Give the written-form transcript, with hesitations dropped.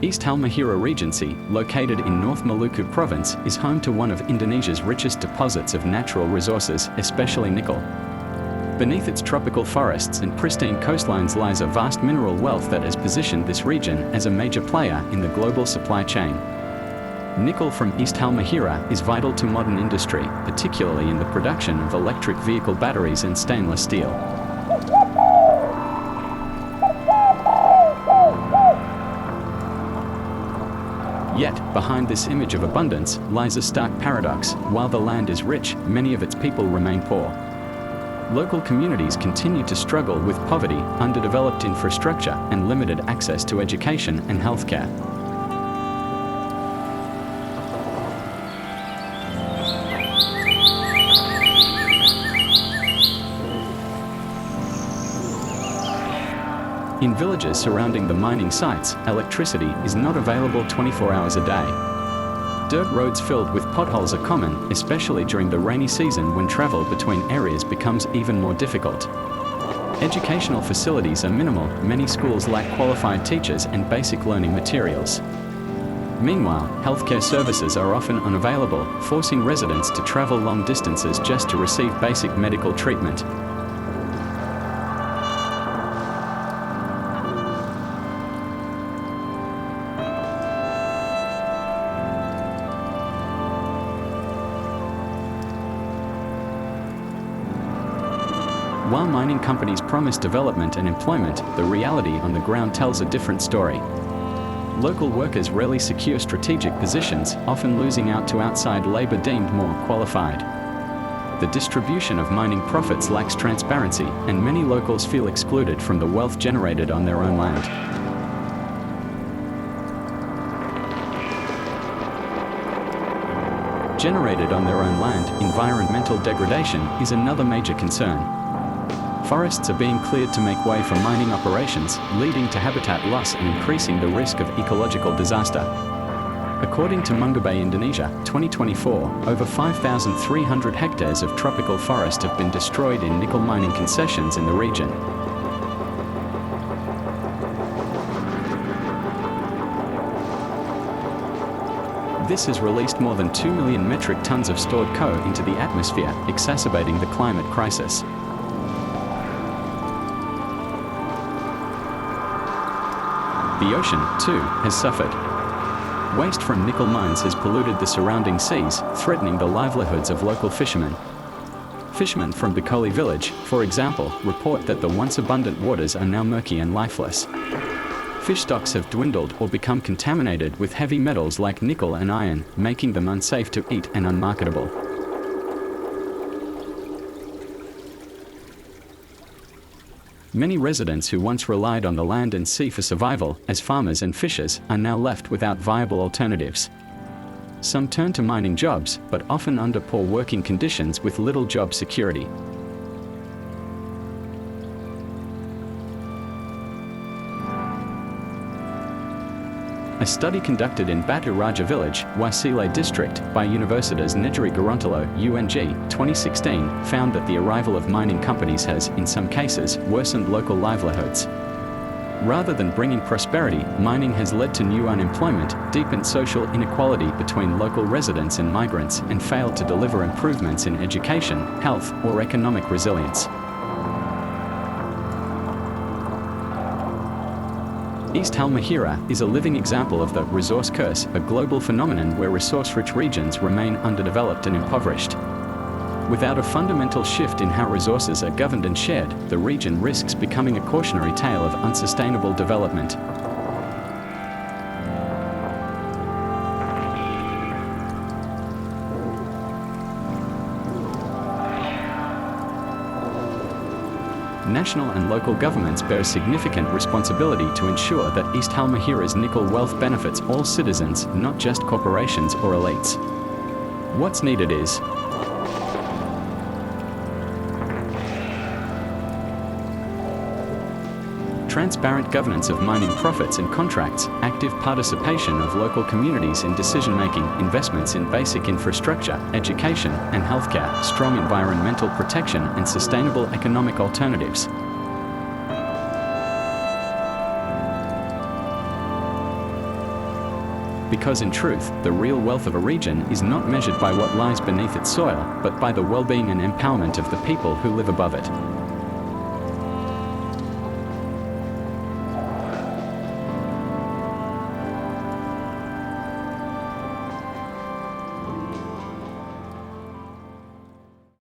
East Halmahera Regency, located in North Maluku Province, is home to one of Indonesia's richest deposits of natural resources, especially nickel. Beneath its tropical forests and pristine coastlines lies a vast mineral wealth that has positioned this region as a major player in the global supply chain. Nickel from East Halmahera is vital to modern industry, particularly in the production of electric vehicle batteries and stainless steel. Yet, behind this image of abundance lies a stark paradox. While the land is rich, many of its people remain poor. Local communities continue to struggle with poverty, underdeveloped infrastructure, and limited access to education and healthcare. In villages surrounding the mining sites, electricity is not available 24 hours a day. Dirt roads filled with potholes are common, especially during the rainy season when travel between areas becomes even more difficult. Educational facilities are minimal, many schools lack qualified teachers and basic learning materials. Meanwhile, healthcare services are often unavailable, forcing residents to travel long distances just to receive basic medical treatment. While mining companies promise development and employment, the reality on the ground tells a different story. Local workers rarely secure strategic positions, often losing out to outside labor deemed more qualified. The distribution of mining profits lacks transparency, and many locals feel excluded from the wealth generated on their own land. Generated on their own land, environmental degradation is another major concern. Forests are being cleared to make way for mining operations, leading to habitat loss and increasing the risk of ecological disaster. According to Mongabay, Indonesia, 2024, over 5,300 hectares of tropical forest have been destroyed in nickel mining concessions in the region. This has released more than 2 million metric tons of stored coal into the atmosphere, exacerbating the climate crisis. The ocean, too, has suffered. Waste from nickel mines has polluted the surrounding seas, threatening the livelihoods of local fishermen. Fishermen from Bikoli village, for example, report that the once abundant waters are now murky and lifeless. Fish stocks have dwindled or become contaminated with heavy metals like nickel and iron, making them unsafe to eat and unmarketable. Many residents who once relied on the land and sea for survival, as farmers and fishers, are now left without viable alternatives. Some turn to mining jobs, but often under poor working conditions with little job security. A study conducted in Batu Raja village, Wasile district, by Universitas Negeri Gorontalo, UNG, 2016, found that the arrival of mining companies has, in some cases, worsened local livelihoods. Rather than bringing prosperity, mining has led to new unemployment, deepened social inequality between local residents and migrants, and failed to deliver improvements in education, health, or economic resilience. East Halmahera is a living example of the resource curse, a global phenomenon where resource-rich regions remain underdeveloped and impoverished. Without a fundamental shift in how resources are governed and shared, the region risks becoming a cautionary tale of unsustainable development. National and local governments bear a significant responsibility to ensure that East Halmahera's nickel wealth benefits all citizens, not just corporations or elites. What's needed is transparent governance of mining profits and contracts, active participation of local communities in decision-making, investments in basic infrastructure, education, and healthcare, strong environmental protection, and sustainable economic alternatives. Because in truth, the real wealth of a region is not measured by what lies beneath its soil, but by the well-being and empowerment of the people who live above it.